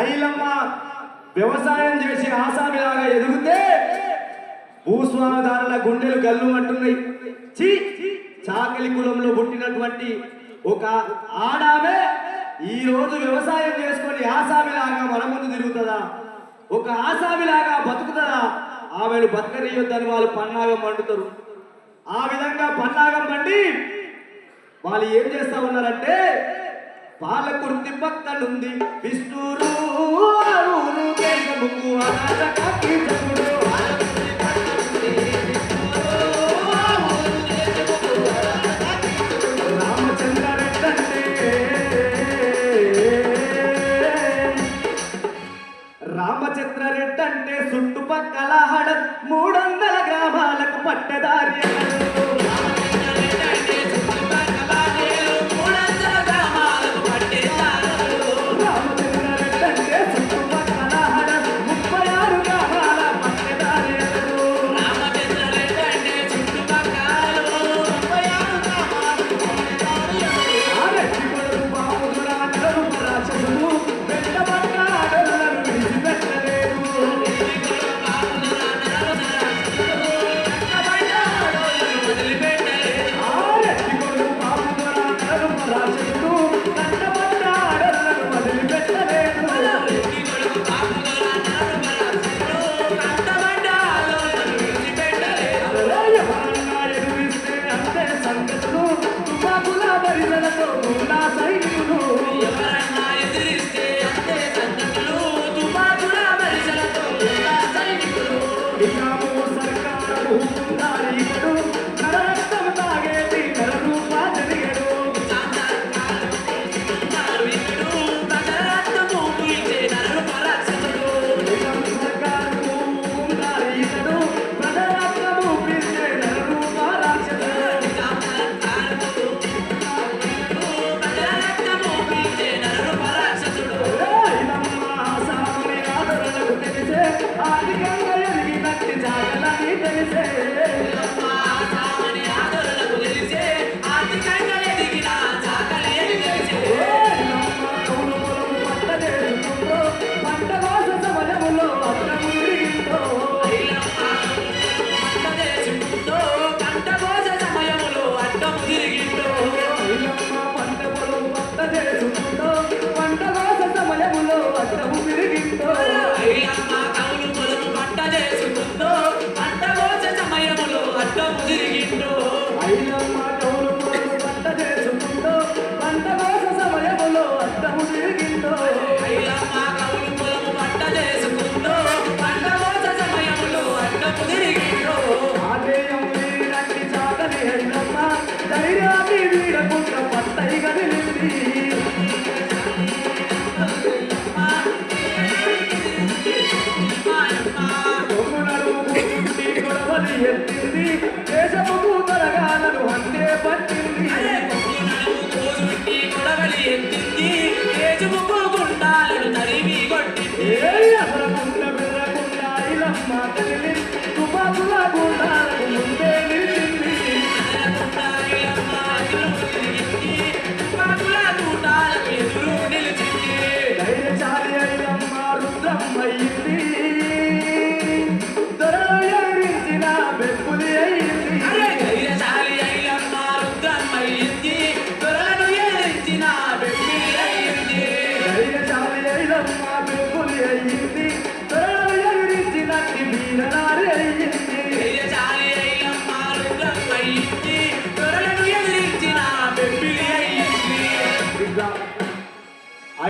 ఐలమ్మ వ్యవసాయం చేసి ఆసామిలాగా ఎదిగితే భూస్వామిదారుల గుండెలు గల్లుమంటున్నాయి. చాకలి కులంలో పుట్టినటువంటి ఒక ఆడామే ఈ రోజు వ్యవసాయం చేసుకొని ఆసామిలాగా మన ముందు తిరుగుతుందా? ఒక ఆసామిలాగా బతుకుతుందా? ఆమెను బతకనియొద్దని వాళ్ళు పన్నాగం పండుతారు. ఆ విధంగా పన్నాగం పండి వాళ్ళు ఏం చేస్తా ఉన్నారంటే పాలకుర్తి పక్కనుంది విష్ణురు దేశముకు రామచంద్రరెడ్డి అంటే చుట్టుపక్కల 300 గ్రామాలకు పట్టదారి ఎత్తింది దేశపు తరగాలను అంతే పట్టింది ఎత్తింది దేశపు గుండాలను తరిమి కొట్టింది అసలకుండా బెర్రకుండా ఇలమ్మ తల్లి తుపాకుల గుండాలకు ముందే నిలిచింది తుపాకుల గుండాలకు ఎదురు నిలిచింది ధైర్యశాలి అయినమ్మ రుద్రమ్మయ్యింది you